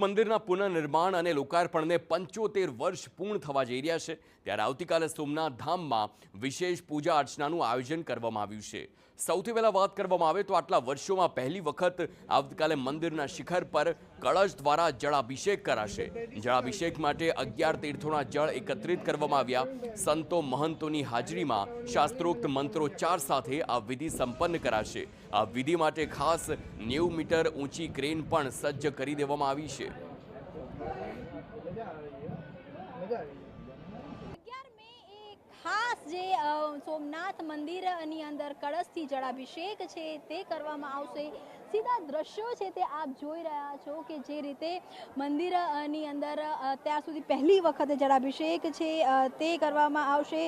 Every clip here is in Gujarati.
મંદિરના પુનઃનિર્માણ અને લોકાર્પણને 75 વર્ષ પૂર્ણ થવા જઈ રહ્યા છે, ત્યારે આવતીકાલે સોમનાથ ધામમાં વિશેષ પૂજા અર્ચનાનું આયોજન કરવામાં આવ્યું છે। સૌથી પહેલા વાત કરવામાં આવે તો આટલા વર્ષોમાં પહેલી વખત આવતીકાલે મંદિરના શિખર પર કળશ દ્વારા જળાભિષેક કરાશે। જળાભિષેક માટે 11 તીર્થોના જળ એકત્રિત કરવામાં આવ્યા। સંતો મહંતોની હાજરીમાં શાસ્ત્રોક્ત મંત્રોચ્ચાર સાથે આ વિધિ સંપન્ન કરાશે। આ વિધિ માટે ખાસ 90 મીટર ઊંચી ક્રેન પણ સજ્જ કરી દેવામાં આવી છે। ખાસ જે સોમનાથ મંદિરની અંદર કળશથી જળાભિષેક છે તે કરવામાં આવશે। સીધા દ્રશ્યો છે તે આપ જોઈ રહ્યા છો કે જે રીતે મંદિરની અંદર અત્યાર સુધી પહેલી વખત જળાભિષેક છે તે કરવામાં આવશે।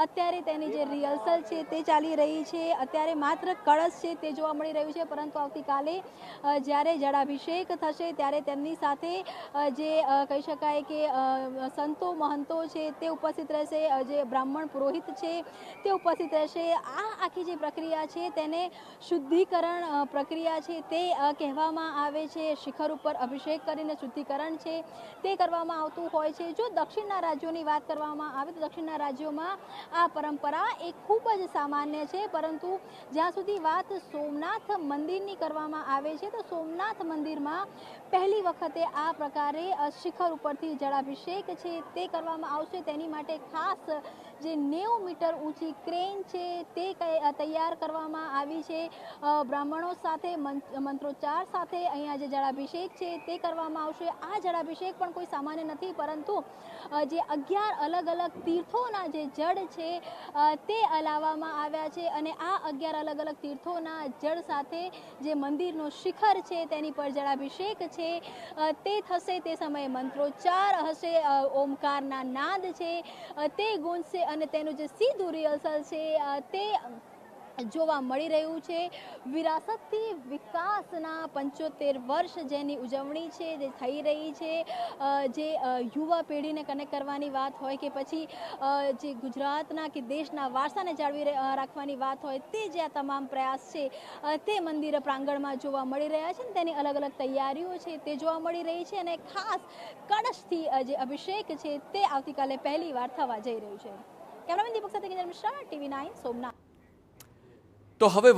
અત્યારે તેની જે રિહર્સલ છે તે ચાલી રહી છે। અત્યારે માત્ર કળશ છે તે જોવા મળી રહ્યું છે, પરંતુ આવતીકાલે જ્યારે જળાભિષેક થશે ત્યારે તેમની સાથે જે કહી શકાય કે સંતો મહંતો છે તે ઉપસ્થિત રહેશે, જે બ્રાહ્મણ પુરોહિત છે તે ઉપસ્થિત રહેશે। આ આખી જે પ્રક્રિયા છે તેને શુદ્ધિકરણ પ્રક્રિયા છે તે કહેવામાં આવે છે। શિખર ઉપર અભિષેક કરીને શુદ્ધિકરણ છે તે કરવામાં આવતું હોય છે। જો દક્ષિણના રાજ્યોની વાત કરવામાં આવે તો દક્ષિણના રાજ્યોમાં આ પરંપરા એ ખૂબ જ સામાન્ય છે, પરંતુ જ્યાં સુધી વાત સોમનાથ મંદિરની કરવામાં આવે છે તો સોમનાથ મંદિરમાં પહેલી વખતે આ પ્રકારે શિખર ઉપરથી જળાભિષેક છે તે કરવામાં આવશે। તેની માટે ખાસ જે 90 મીટર ઊંચી ક્રેન છે તે તૈયાર કરવામાં આવી છે। બ્રાહ્મણો સાથે મંત્રોચ્ચાર સાથે અહીંયા જે જળાભિષેક છે તે કરવામાં આવશે। આ જળાભિષેક પણ કોઈ સામાન્ય નથી, પરંતુ જે 11 અલગ અલગ તીર્થોના જે જળ છે તે લાવવામાં આવ્યા છે, અને આ 11 અલગ અલગ તીર્થોના જળ સાથે જે મંદિરનો શિખર છે તેની પર જળાભિષેક છે તે થશે। તે સમયે મંત્રોચ્ચાર હશે, ઓમકારના નાદ છે તે ગુંજશે, અને તેનું જે સીધું રિહર્સલ છે તે જોવા મળી રહ્યું છે। વિરાસતથી વિકાસના 75 વર્ષ જેની ઉજવણી છે જે થઈ રહી છે, જે યુવા પેઢીને કનેક્ટ કરવાની વાત હોય કે પછી જે ગુજરાતના કે દેશના વારસાને જાળવી રાખવાની વાત હોય, તે જે આ તમામ પ્રયાસ છે તે મંદિર પ્રાંગણમાં જોવા મળી રહ્યા છે। તેની અલગ અલગ તૈયારીઓ છે તે જોવા મળી રહી છે, અને ખાસ કળશથી જે અભિષેક છે તે આવતીકાલે પહેલી વાર થવા જઈ રહ્યું છે। કેમેરામેન દીપક સાથે મિશ્રા, TV9 સોમનાથ। તો હવે